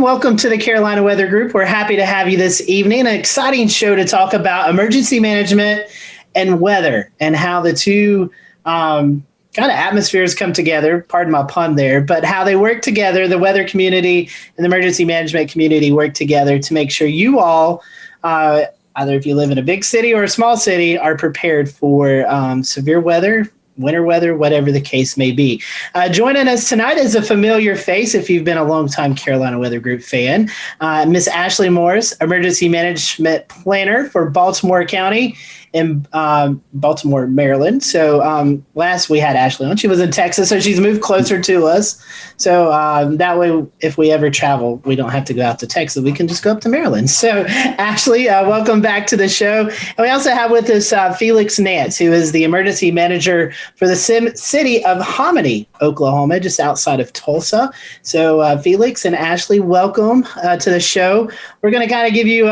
Welcome to the Carolina Weather Group. We're happy to have you this evening. An exciting show to talk about emergency management and weather and how the two kind of atmospheres come together. Pardon my pun there, but how they work together. The weather community and the emergency management community work together to make sure you all, either if you live in a big city or a small city, are prepared for severe weather, winter weather, whatever the case may be. Joining us tonight is a familiar face if you've been a longtime Carolina Weather Group fan, Miss Ashley Morris, Emergency Management Planner for Baltimore County in Baltimore, Maryland. So last we had Ashley on, she was in Texas, so she's moved closer to us. So that way, if we ever travel, we don't have to go out to Texas. We can just go up to Maryland. So Ashley, welcome back to the show. And we also have with us Felix Nance, who is the emergency manager for the city of Hominy, Oklahoma, just outside of Tulsa. So Felix and Ashley, welcome to the show. We're going to kind of give you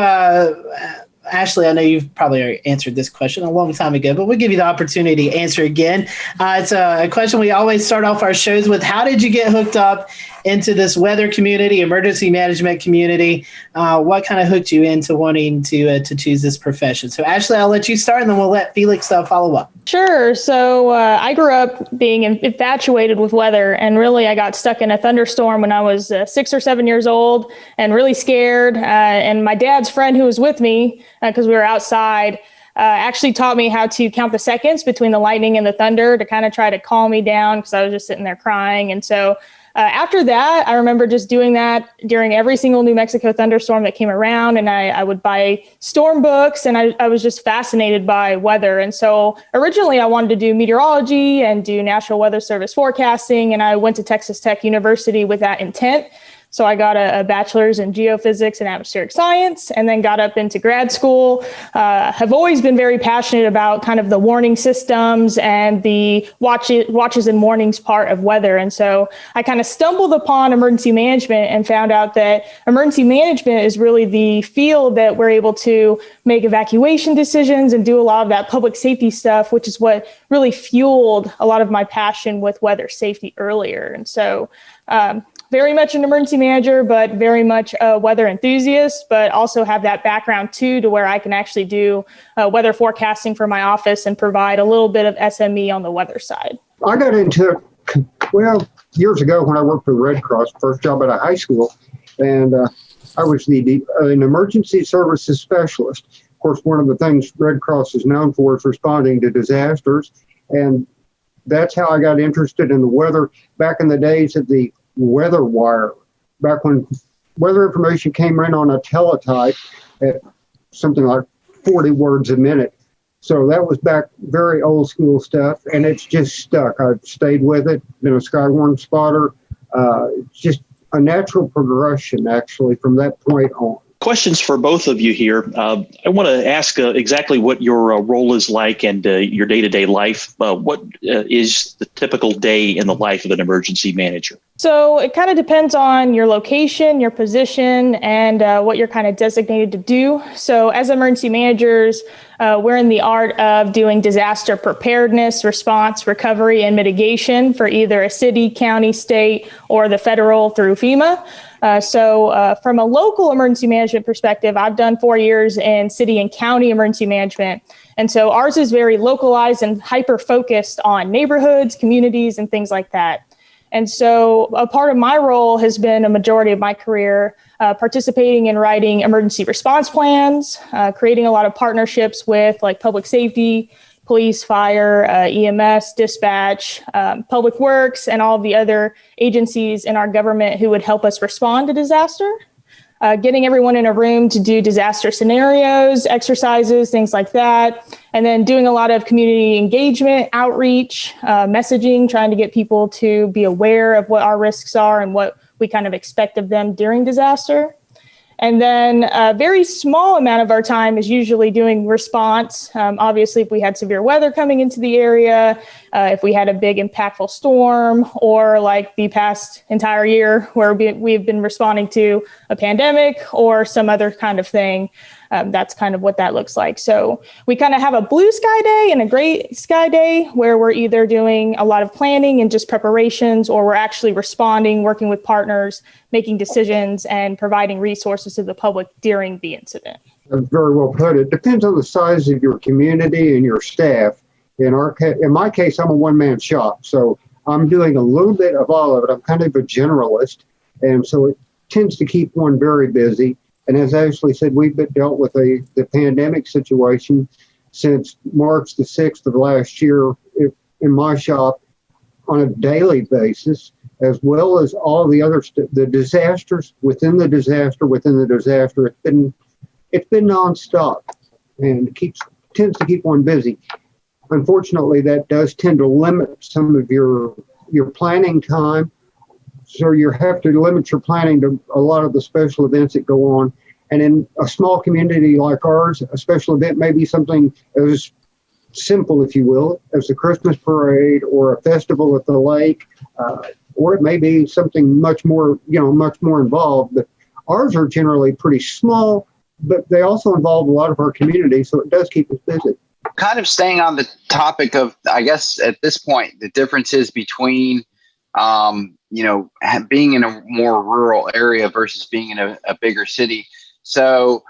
Ashley, I know you've probably already answered this question a long time ago, but we'll give you the opportunity to answer again. It's a question we always start off our shows with. How did you get hooked up into this weather community, emergency management community? What kind of hooked you into wanting to choose this profession? So Ashley, I'll let you start and then we'll let Felix follow up. Sure. So I grew up being infatuated with weather, and really I got stuck in a thunderstorm when I was 6 or 7 years old and really scared. And my dad's friend who was with me, because we were outside, actually taught me how to count the seconds between the lightning and the thunder to kind of try to calm me down because I was just sitting there crying. And so after that, I remember just doing that during every single New Mexico thunderstorm that came around. And I would buy storm books, and I was just fascinated by weather. And so originally I wanted to do meteorology and do National Weather Service forecasting. And I went to Texas Tech University with that intent. So I got a bachelor's in geophysics and atmospheric science, and then got up into grad school. Have always been very passionate about kind of the warning systems and the watches and warnings part of weather. And so I kind of stumbled upon emergency management and found out that emergency management is really the field that we're able to make evacuation decisions and do a lot of that public safety stuff, which is what really fueled a lot of my passion with weather safety earlier. And so very much an emergency manager, but very much a weather enthusiast, but also have that background too, to where I can actually do weather forecasting for my office and provide a little bit of SME on the weather side. I got into it, years ago when I worked for the Red Cross, first job at a high school, and I was an emergency services specialist. Of course, one of the things Red Cross is known for is responding to disasters, and that's how I got interested in the weather back in the days of the weather wire, back when weather information came in on a teletype at something like 40 words a minute. So that was back very old school stuff, and it's just stuck. I've stayed with it, been a Skywarn spotter. It's just a natural progression, actually, from that point on. Questions for both of you here. I want to ask exactly what your role is like and your day-to-day life. What is the typical day in the life of an emergency manager? So it kind of depends on your location, your position, and what you're kind of designated to do. So as emergency managers, we're in the art of doing disaster preparedness, response, recovery, and mitigation for either a city, county, state, or the federal through FEMA. So from a local emergency management perspective, I've done 4 years in city and county emergency management. And so ours is very localized and hyper-focused on neighborhoods, communities, and things like that. And so a part of my role has been a majority of my career participating in writing emergency response plans, creating a lot of partnerships with like public safety, police, fire, EMS, dispatch, public works, and all of the other agencies in our government who would help us respond to disaster. Getting everyone in a room to do disaster scenarios, exercises, things like that. And then doing a lot of community engagement, outreach, messaging, trying to get people to be aware of what our risks are and what we kind of expect of them during disaster. And then a very small amount of our time is usually doing response. Obviously, if we had severe weather coming into the area, if we had a big impactful storm, or like the past entire year where we've been responding to a pandemic or some other kind of thing. That's kind of what that looks like. So we kind of have a blue sky day and a gray sky day where we're either doing a lot of planning and just preparations, or we're actually responding, working with partners, making decisions, and providing resources to the public during the incident. That's very well put. It depends on the size of your community and your staff. In my case, I'm a one-man shop, so I'm doing a little bit of all of it. I'm kind of a generalist, and so it tends to keep one very busy. And as Ashley said, we've dealt with the pandemic situation since March the 6th of last year in my shop on a daily basis, as well as all the other the disasters within the disaster within the disaster. It's been nonstop, and tends to keep one busy. Unfortunately, that does tend to limit some of your planning time. So you have to limit your planning to a lot of the special events that go on. And in a small community like ours, a special event may be something as simple, if you will, as a Christmas parade or a festival at the lake, or it may be something much more involved. But ours are generally pretty small, but they also involve a lot of our community, so it does keep us busy. Kind of staying on the topic of, I guess at this point, the differences between, being in a more rural area versus being in a bigger city. So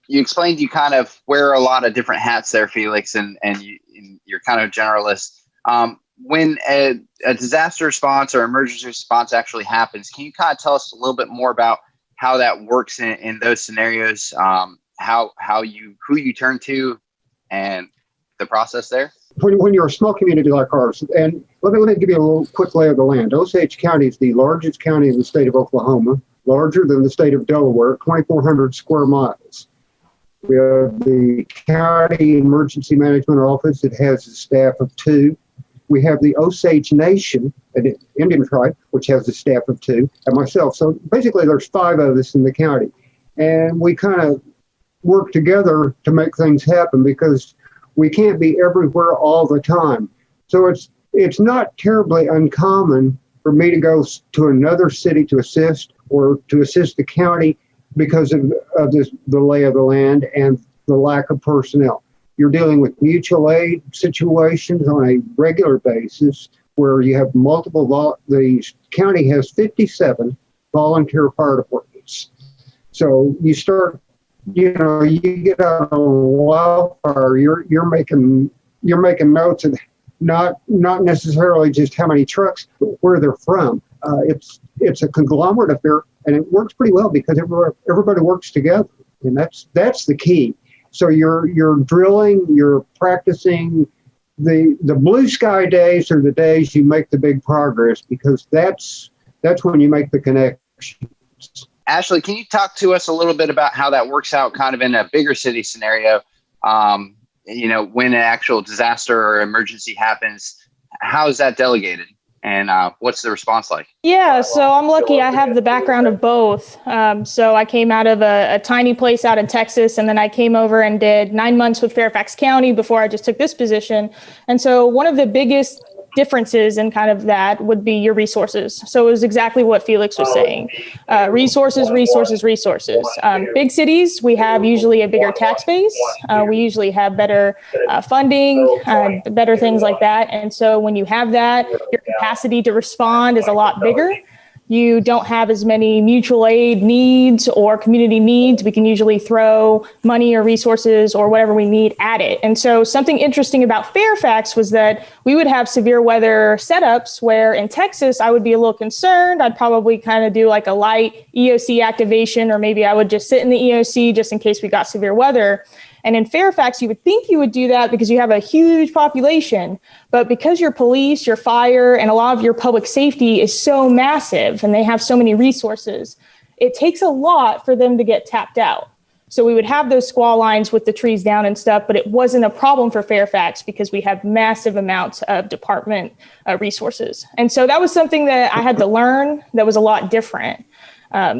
you explained you kind of wear a lot of different hats there, Felix, and you're kind of generalist. When a disaster response or emergency response actually happens, can you kind of tell us a little bit more about how that works in those scenarios, who you turn to, and the process there? When you're a small community like ours, and let me give you a little quick lay of the land. Osage County is the largest county in the state of Oklahoma, larger than the state of Delaware, 2,400 square miles. We have the County Emergency Management Office. It has a staff of 2. We have the Osage Nation, an Indian tribe, which has a staff of 2, and myself. So basically there's 5 of us in the county. And we kind of work together to make things happen because we can't be everywhere all the time. So it's not terribly uncommon for me to go to another city to assist or to assist the county because of the lay of the land and the lack of personnel. You're dealing with mutual aid situations on a regular basis where you have the county has 57 volunteer fire departments. So you get out on wildfire, you're making notes of not necessarily just how many trucks, but where they're from. It's a conglomerate affair, and it works pretty well because everybody works together, and that's the key. So you're drilling, you're practicing. The blue sky days are the days you make the big progress because that's when you make the connections. Ashley, can you talk to us a little bit about how that works out kind of in a bigger city scenario? When an actual disaster or emergency happens, how is that delegated? And what's the response like? Yeah, so I'm lucky. I have the background of both. So I came out of a tiny place out in Texas, and then I came over and did 9 months with Fairfax County before I just took this position. And so one of the biggest differences in kind of that would be your resources. So it was exactly what Felix was saying. Resources. Big cities, we have usually a bigger tax base. We usually have better funding, better things like that. And so when you have that, your capacity to respond is a lot bigger. You don't have as many mutual aid needs or community needs. We can usually throw money or resources or whatever we need at it. And so something interesting about Fairfax was that we would have severe weather setups where in Texas, I would be a little concerned. I'd probably kind of do like a light EOC activation, or maybe I would just sit in the EOC just in case we got severe weather. And in Fairfax, you would think you would do that because you have a huge population. But because your police, your fire, and a lot of your public safety is so massive and they have so many resources, it takes a lot for them to get tapped out. So we would have those squall lines with the trees down and stuff, but it wasn't a problem for Fairfax because we have massive amounts of department resources. And so that was something that I had to learn that was a lot different.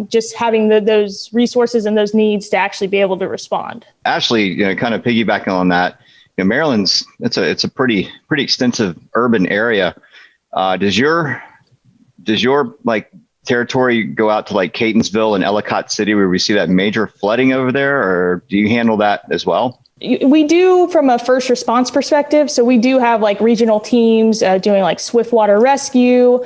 Just having those resources and those needs to actually be able to respond. Ashley, kind of piggybacking on that, Maryland's it's a pretty extensive urban area. Does your like territory go out to like Catonsville and Ellicott City where we see that major flooding over there, or do you handle that as well? We do from a first response perspective. So we do have like regional teams doing like swift water rescue,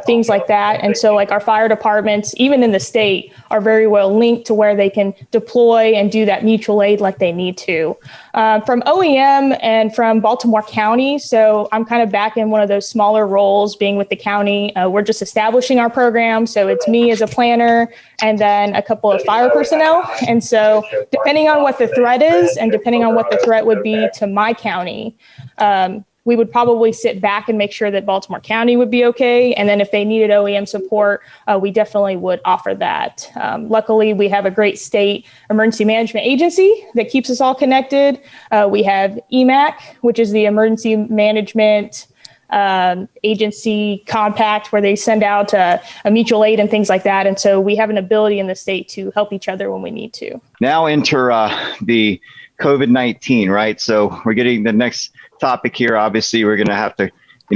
things like that. And so like our fire departments, even in the state, are very well linked to where they can deploy and do that mutual aid like they need to. From OEM and from Baltimore County, so I'm kind of back in one of those smaller roles being with the county. We're just establishing our program. So it's me as a planner and then a couple of fire personnel. And so depending on what the threat is and depending on what the threat would be to my county, we would probably sit back and make sure that Baltimore County would be okay. And then if they needed OEM support, we definitely would offer that. Luckily, we have a great state emergency management agency that keeps us all connected. We have EMAC, which is the emergency management agency compact where they send out a mutual aid and things like that. And so we have an ability in the state to help each other when we need to. Now enter the COVID-19, right? So we're getting the next topic here. Obviously, we're going to have to,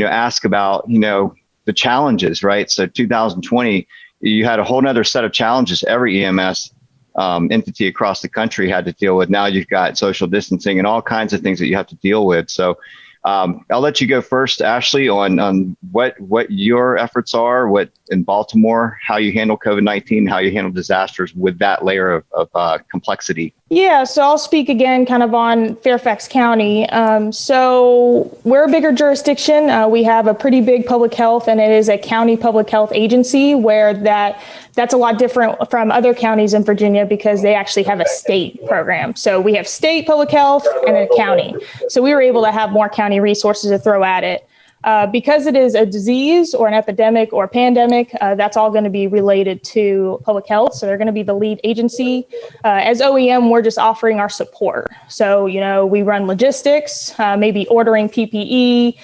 ask about, the challenges, right? So 2020, you had a whole nother set of challenges every EMS entity across the country had to deal with. Now you've got social distancing and all kinds of things that you have to deal with. So I'll let you go first, Ashley, on what your efforts are, what in Baltimore, how you handle COVID-19, how you handle disasters with that layer of complexity. Yeah, so I'll speak again kind of on Fairfax County. So we're a bigger jurisdiction. We have a pretty big public health, and it is a county public health agency where that's a lot different from other counties in Virginia because they actually have a state program. So we have state public health and a county. So we were able to have more county resources to throw at it. Because it is a disease or an epidemic or a pandemic, that's all going to be related to public health. So they're going to be the lead agency. As OEM, we're just offering our support. So, we run logistics, maybe ordering PPE,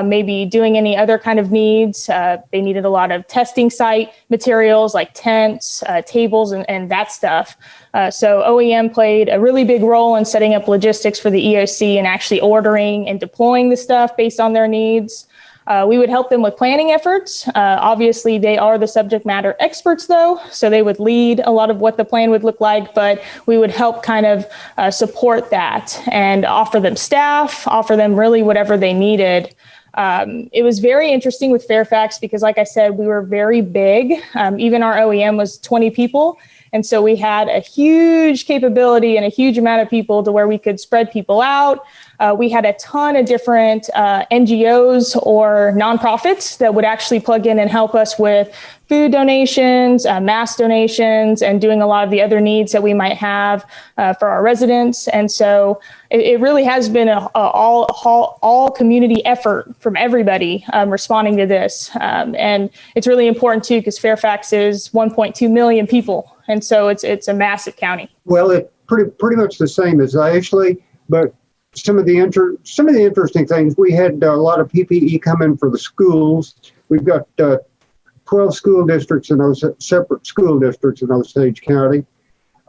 maybe doing any other kind of needs. They needed a lot of testing site materials like tents, tables, and that stuff. So OEM played a really big role in setting up logistics for the EOC and actually ordering and deploying the stuff based on their needs. We would help them with planning efforts. Obviously, they are the subject matter experts, though, so they would lead a lot of what the plan would look like, but we would help kind of support that and offer them staff, offer them really whatever they needed. It was very interesting with Fairfax because, like I said, we were very big. Even our OEM was 20 people. And so we had a huge capability and a huge amount of people to where we could spread people out. We had a ton of different NGOs or nonprofits that would actually plug in and help us with food donations, mass donations, and doing a lot of the other needs that we might have for our residents. And so it really has been an all community effort from everybody responding to this. And it's really important, too, because Fairfax is 1.2 million people. And so it's a massive county. Well, it's pretty much the same as Ashley, but some of the interesting things, we had a lot of PPE come in for the schools. We've got 12 school districts in those separate school districts in Osage County.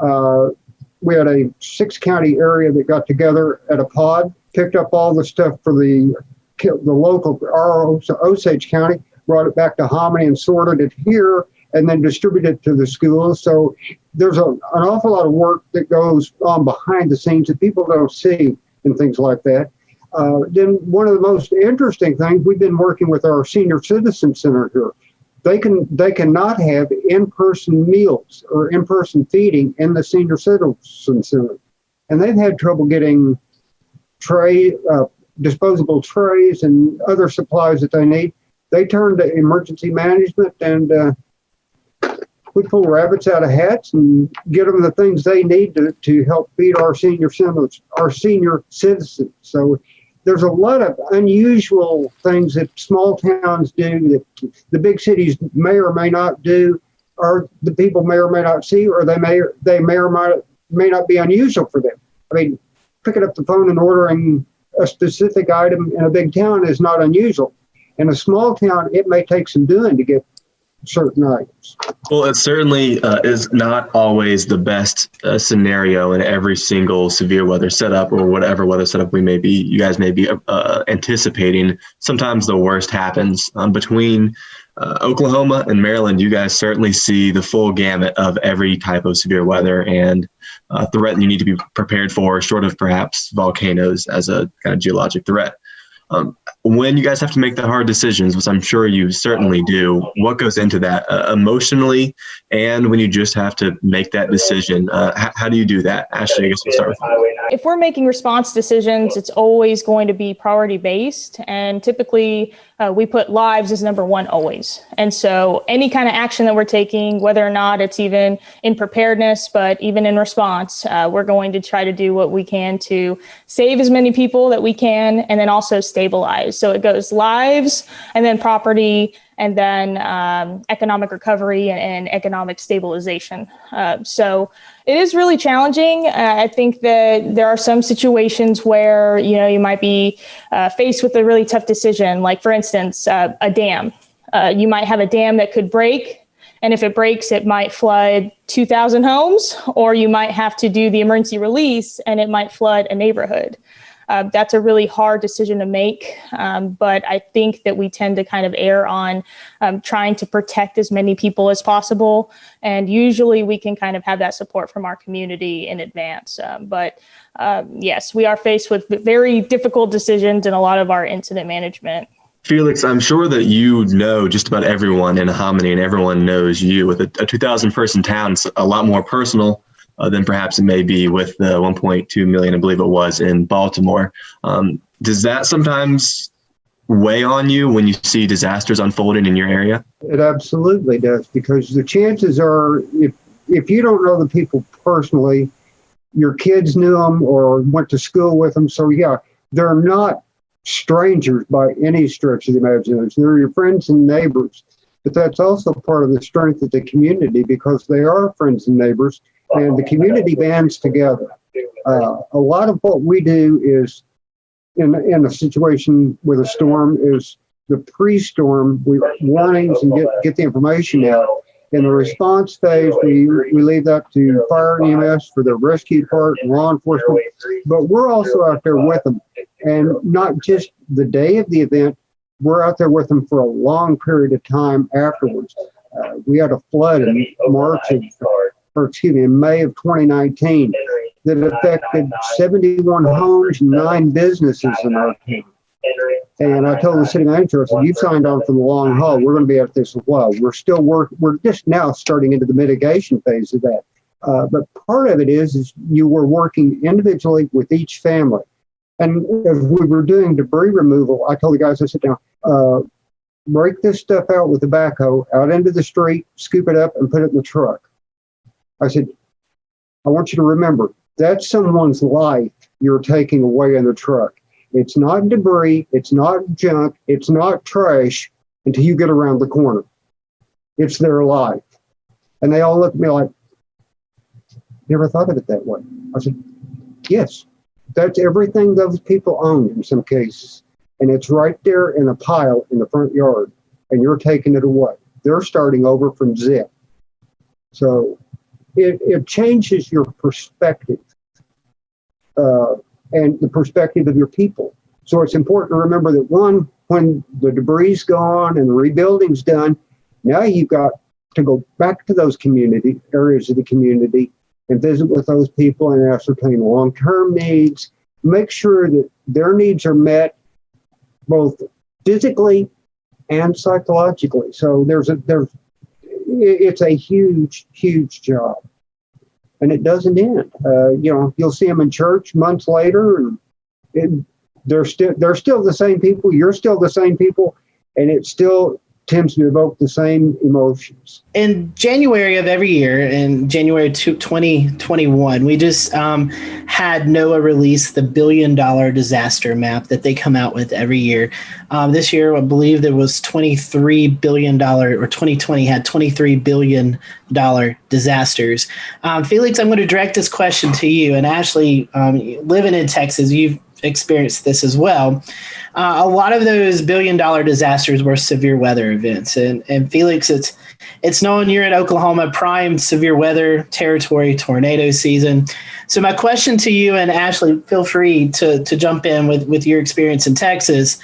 We had a 6-county area that got together at a pod, picked up all the stuff for the local Osage County, brought it back to Hominy and sorted it here, and then distribute it to the schools. So there's an awful lot of work that goes on behind the scenes that people don't see and things like that. Then one of the most interesting things, we've been working with our senior citizen center here. They cannot have in-person meals or in-person feeding in the senior citizen center. And they've had trouble getting disposable trays and other supplies that they need. They turn to emergency management, and we pull rabbits out of hats and get them the things they need to help feed our senior citizens. So there's a lot of unusual things that small towns do that the big cities may or may not do, or the people may or may not see, or they may or may not be unusual for them. I mean, picking up the phone and ordering a specific item in a big town is not unusual. In a small town, it may take some doing to get certain items. Well, it certainly is not always the best scenario in every single severe weather setup or whatever weather setup you guys may be anticipating. Sometimes the worst happens between Oklahoma and Maryland, you guys certainly see the full gamut of every type of severe weather and threat that you need to be prepared for, short of perhaps volcanoes as a kind of geologic threat. When you guys have to make the hard decisions, which I'm sure you certainly do, what goes into that emotionally? And when you just have to make that decision, how do you do that? Ashley, I guess we'll start with you. If we're making response decisions, it's always going to be priority based. And typically we put lives as number one always. And so any kind of action that we're taking, whether or not it's even in preparedness, but even in response, we're going to try to do what we can to save as many people that we can, and then also stabilize. So it goes lives, and then property, and then economic recovery and economic stabilization. So it is really challenging. I think that there are some situations where, you might be faced with a really tough decision, like, for instance, a dam. You might have a dam that could break, and if it breaks, it might flood 2,000 homes, or you might have to do the emergency release, and it might flood a neighborhood. That's a really hard decision to make, but I think that we tend to kind of err on trying to protect as many people as possible, and usually we can kind of have that support from our community in advance. But yes, we are faced with very difficult decisions in a lot of our incident management. Felix, I'm sure that you know just about everyone in Hominy, and everyone knows you. With a 2,000 person town, it's a lot more personal than perhaps it may be with the 1.2 million, I believe it was, in Baltimore. Does that sometimes weigh on you when you see disasters unfolding in your area? It absolutely does, because the chances are, if you don't know the people personally, your kids knew them or went to school with them. So yeah, they're not strangers by any stretch of the imagination. They're your friends and neighbors. But that's also part of the strength of the community, because they are friends and neighbors, and the community bands together. A lot of what we do is, in a situation with a storm, is the pre-storm warnings and get the information out. In the response phase, we leave that to fire and EMS for the rescue part and law enforcement. But we're also out there with them, and not just the day of the event. We're out there with them for a long period of time afterwards. We had a flood in May of 2019 that affected 71 homes and 9 businesses in our town. And I told the city manager, I said, "You've signed on for the long haul. We're going to be at this a while. We're still we're just now starting into the mitigation phase of that." But part of it is you were working individually with each family. And as we were doing debris removal, I told the guys, I said, "Now, break this stuff out with the backhoe, out into the street, scoop it up, and put it in the truck." I said, "I want you to remember, that's someone's life you're taking away in the truck. It's not debris, it's not junk, it's not trash until you get around the corner. It's their life." And they all looked at me like, "Never thought of it that way." I said, "Yes, that's everything those people own in some cases. And it's right there in a pile in the front yard, and you're taking it away. They're starting over from zip." So it changes your perspective and the perspective of your people. So it's important to remember that, one, when the debris's gone and the rebuilding's done, now you've got to go back to those community areas of the community and visit with those people and ascertain long-term needs, make sure that their needs are met both physically and psychologically. So it's a huge, huge job. And it doesn't end. You'll see them in church months later, and they're still the same people. You're still the same people, and it still tends to evoke the same emotions. In January of every year, in January 2021, we just had NOAA release the $1 billion disaster map that they come out with every year. This year, I believe there was $23 billion, or 2020 had $23 billion disasters. Felix, I'm going to direct this question to you. And Ashley, living in Texas, you've experienced this as well. A lot of those $1 billion disasters were severe weather events. And Felix, it's known you're in Oklahoma, prime severe weather territory, tornado season. So my question to you, and Ashley, feel free to jump in with your experience in Texas.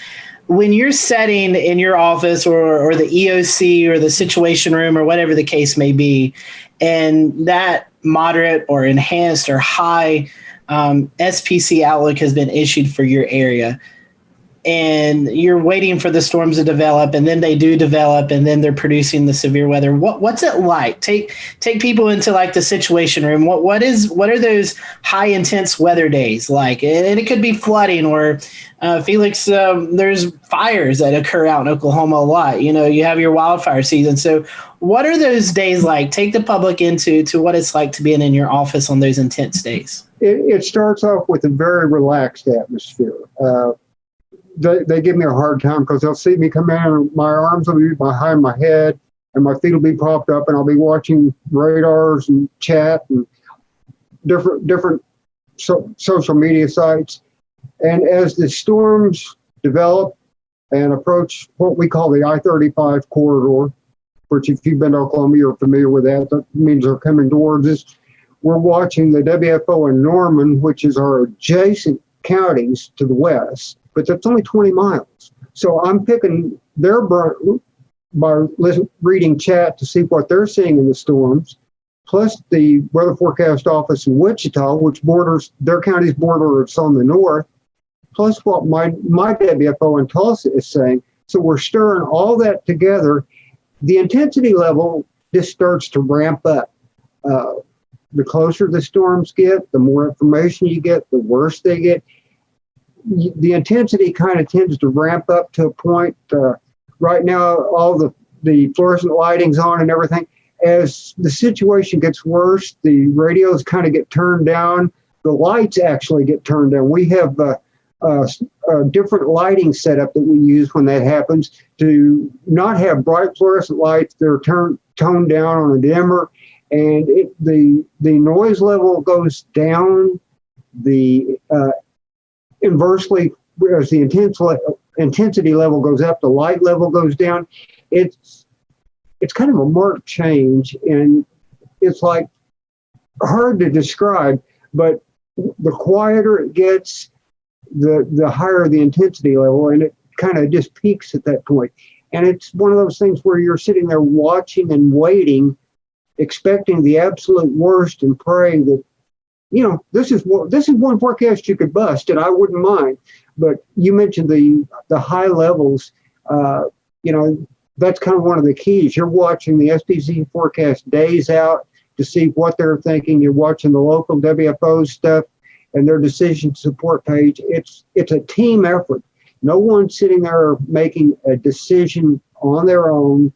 when you're setting in your office or the EOC or the situation room or whatever the case may be, and that moderate or enhanced or high SPC outlook has been issued for your area, and you're waiting for the storms to develop, and then they do develop, and then they're producing the severe weather. What's it like? Take people into like the situation room. What are those high intense weather days like? And it could be flooding or Felix, there's fires that occur out in Oklahoma a lot. You have your wildfire season. So what are those days like? Take the public into what it's like to be in your office on those intense days. It starts off with a very relaxed atmosphere. They give me a hard time because they'll see me come in and my arms will be behind my head and my feet will be propped up, and I'll be watching radars and chat and different social media sites. And as the storms develop and approach what we call the I-35 corridor, which if you've been to Oklahoma, you're familiar with that. That means they're coming towards us. We're watching the WFO in Norman, which is our adjacent counties to the west, but that's only 20 miles. So I'm picking their brain by reading chat to see what they're seeing in the storms, plus the weather forecast office in Wichita, which borders their county's border is on the north, plus what my WFO in Tulsa is saying. So we're stirring all that together. The intensity level just starts to ramp up. The closer the storms get, the more information you get, the worse they get. The intensity kind of tends to ramp up to a point. Right now, all the fluorescent lighting's on and everything. As the situation gets worse, the radios kind of get turned down. The lights actually get turned down. We have a different lighting setup that we use when that happens to not have bright fluorescent lights. They're toned down on a dimmer, and the noise level goes down. Inversely, as the intensity level goes up, the light level goes down. It's kind of a marked change, and it's like hard to describe, but the quieter it gets, the higher the intensity level, and it kind of just peaks at that point. And it's one of those things where you're sitting there watching and waiting, expecting the absolute worst and praying that, this is one forecast you could bust, and I wouldn't mind. But you mentioned the high levels. That's kind of one of the keys. You're watching the SPC forecast days out to see what they're thinking. You're watching the local WFO stuff and their decision support page. It's a team effort. No one's sitting there making a decision on their own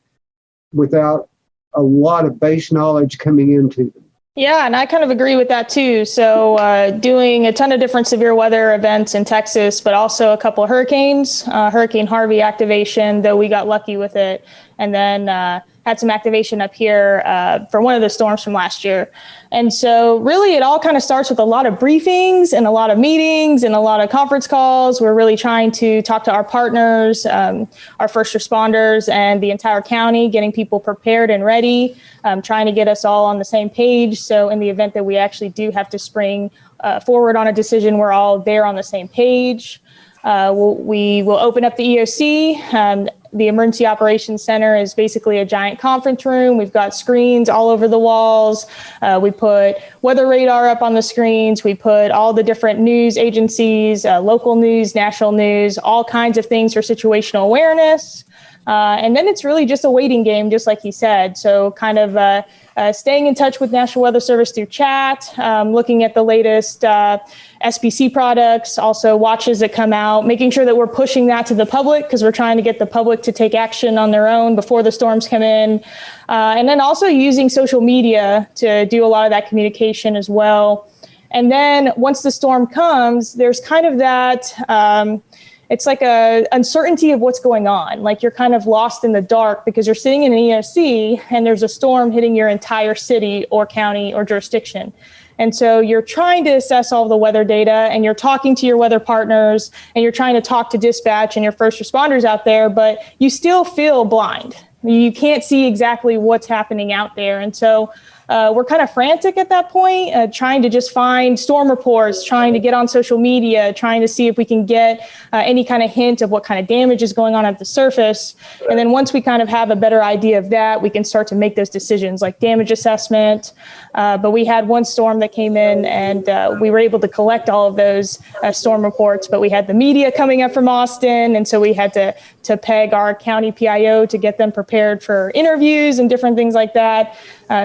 without a lot of base knowledge coming into them. Yeah, and I kind of agree with that too. So doing a ton of different severe weather events in Texas, but also a couple of hurricanes, Hurricane Harvey activation, though we got lucky with it. And then had some activation up here for one of the storms from last year. And so really it all kind of starts with a lot of briefings and a lot of meetings and a lot of conference calls. We're really trying to talk to our partners, our first responders and the entire county, getting people prepared and ready, trying to get us all on the same page. So in the event that we actually do have to spring forward on a decision, we're all there on the same page. We will open up the EOC. The Emergency Operations Center is basically a giant conference room. We've got screens all over the walls. We put weather radar up on the screens. We put all the different news agencies, local news, national news, all kinds of things for situational awareness. And then it's really just a waiting game, just like he said. So kind of staying in touch with National Weather Service through chat, looking at the latest SPC products, also watches that come out, making sure that we're pushing that to the public because we're trying to get the public to take action on their own before the storms come in. And then also using social media to do a lot of that communication as well. And then once the storm comes, there's kind of that it's like a uncertainty of what's going on. Like you're kind of lost in the dark because you're sitting in an EOC and there's a storm hitting your entire city or county or jurisdiction. And so you're trying to assess all the weather data and you're talking to your weather partners and you're trying to talk to dispatch and your first responders out there, but you still feel blind. You can't see exactly what's happening out there. And so we're kind of frantic at that point, trying to just find storm reports, trying to get on social media, trying to see if we can get any kind of hint of what kind of damage is going on at the surface. And then once we kind of have a better idea of that, we can start to make those decisions like damage assessment. But we had one storm that came in and we were able to collect all of those storm reports, but we had the media coming up from Austin. And so we had to peg our county PIO to get them prepared for interviews and different things like that.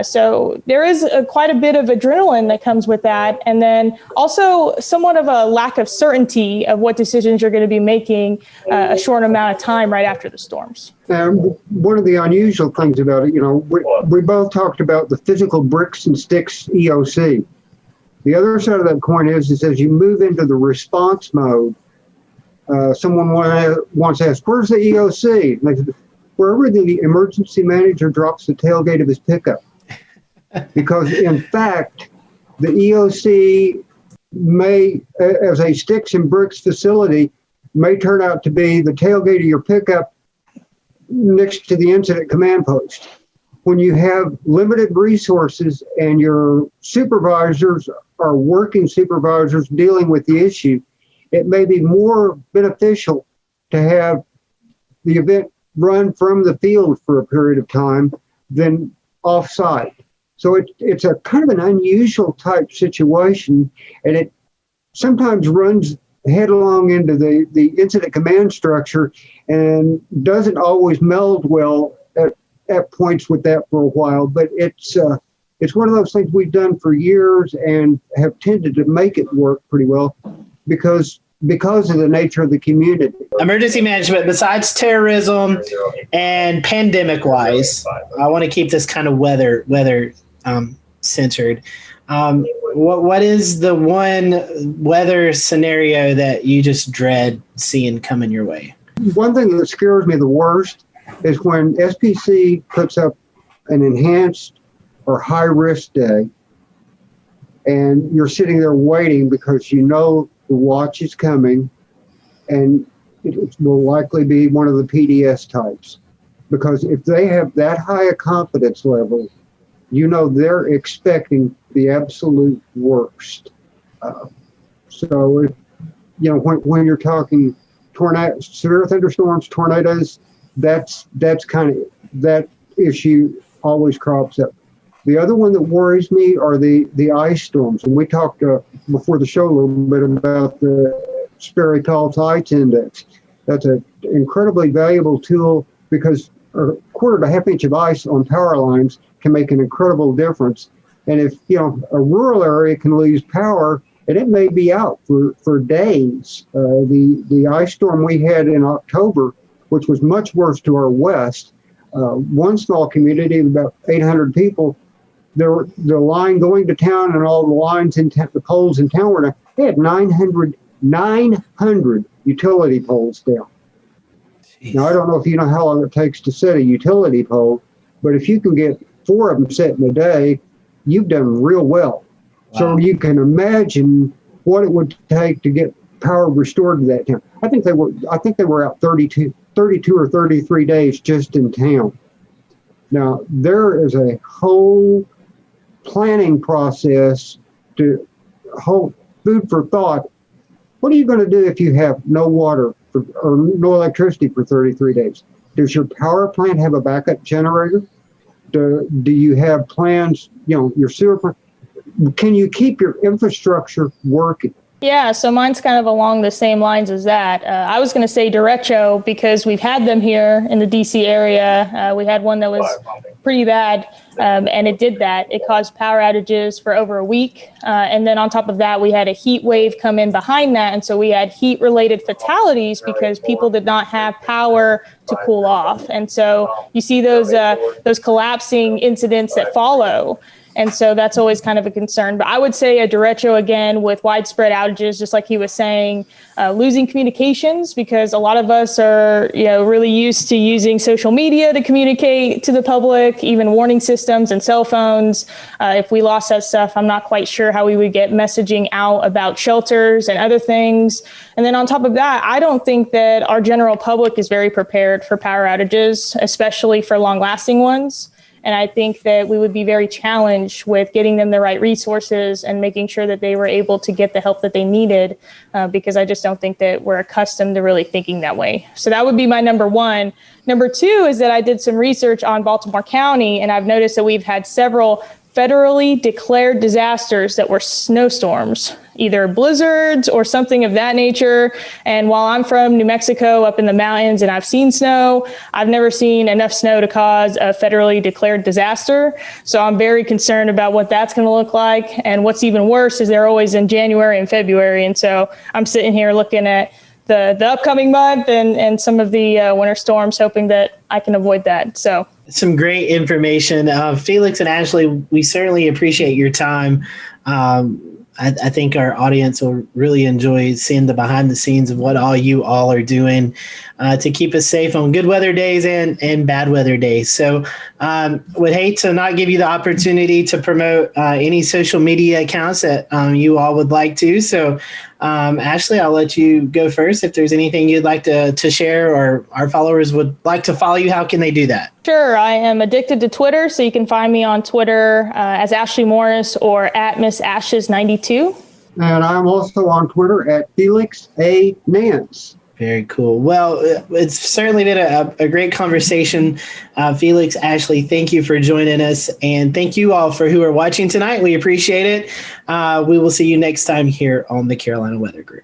So there is quite a bit of adrenaline that comes with that. And then also somewhat of a lack of certainty of what decisions you're going to be making a short amount of time right after the storms. One of the unusual things about it, we both talked about the physical bricks and sticks EOC. The other side of that coin is as you move into the response mode, someone once asked, where's the EOC? And they said, wherever the emergency manager drops the tailgate of his pickup. Because in fact, the EOC may, as a sticks and bricks facility, may turn out to be the tailgate of your pickup next to the incident command post. When you have limited resources and your supervisors are working supervisors dealing with the issue, it may be more beneficial to have the event run from the field for a period of time than off-site. So it's a kind of an unusual type situation, and it sometimes runs headlong into the incident command structure and doesn't always meld well at points with that for a while. But it's one of those things we've done for years and have tended to make it work pretty well because of the nature of the community. Emergency management, besides terrorism and pandemic wise, I want to keep this kind of weather centered. What is the one weather scenario that you just dread seeing coming your way? One thing that scares me the worst is when SPC puts up an enhanced or high risk day and you're sitting there waiting because the watch is coming and it will likely be one of the PDS types. Because if they have that high a confidence level, they're expecting the absolute worst. When you're talking severe thunderstorms, tornadoes, that's kind of, that issue always crops up. The other one that worries me are the ice storms. And we talked before the show a little bit about the Sperry Call Ice Index. That's an incredibly valuable tool because a quarter to half inch of ice on power lines can make an incredible difference. And if, a rural area can lose power, and it may be out for days. The ice storm we had in October, which was much worse to our west, one small community of about 800 people, the line going to town and all the lines the poles in town were down. They had 900 utility poles down. Jeez. Now, I don't know if you know how long it takes to set a utility pole, but if you can get 4 of them set in a day, you've done real well. Wow. So you can imagine what it would take to get power restored to that town. I think they were out 32 or 33 days just in town. Now, there is a whole planning process to hold food for thought. What are you going to do if you have no water or no electricity for 33 days? Does your power plant have a backup generator? Do you have plans, your sewer plant? Can you keep your infrastructure working? Yeah, so mine's kind of along the same lines as that. I was going to say derecho because we've had them here in the DC area. We had one that was pretty bad, and it did that. It caused power outages for over a week. And then on top of that, we had a heat wave come in behind that. And so we had heat-related fatalities because people did not have power to cool off. And so you see those collapsing incidents that follow. And so that's always kind of a concern. But I would say a derecho, again, with widespread outages, just like he was saying, losing communications, because a lot of us are, really used to using social media to communicate to the public, even warning systems and cell phones. If we lost that stuff, I'm not quite sure how we would get messaging out about shelters and other things. And then on top of that, I don't think that our general public is very prepared for power outages, especially for long-lasting ones. And I think that we would be very challenged with getting them the right resources and making sure that they were able to get the help that they needed, because I just don't think that we're accustomed to really thinking that way. So that would be my number one. Number two is that I did some research on Baltimore County, and I've noticed that we've had several federally declared disasters that were snowstorms, either blizzards or something of that nature. And while I'm from New Mexico up in the mountains and I've seen snow, I've never seen enough snow to cause a federally declared disaster. So I'm very concerned about what that's going to look like. And what's even worse is they're always in January and February. And so I'm sitting here looking at the upcoming month and some of the winter storms, hoping that I can avoid that. So some great information. Felix and Ashley, we certainly appreciate your time. I think our audience will really enjoy seeing the behind the scenes of what you all are doing to keep us safe on good weather days and bad weather days. So would hate to not give you the opportunity to promote any social media accounts that you all would like to. So Ashley, I'll let you go first. If there's anything you'd like to share, or our followers would like to follow you, how can they do that? Sure. I am addicted to Twitter, so you can find me on Twitter as Ashley Morris or at Miss Ashes 92. And I'm also on Twitter at Felix A Nance. Very cool. Well, it's certainly been a great conversation. Felix, Ashley, thank you for joining us. And thank you all for who are watching tonight. We appreciate it. We will see you next time here on the Carolina Weather Group.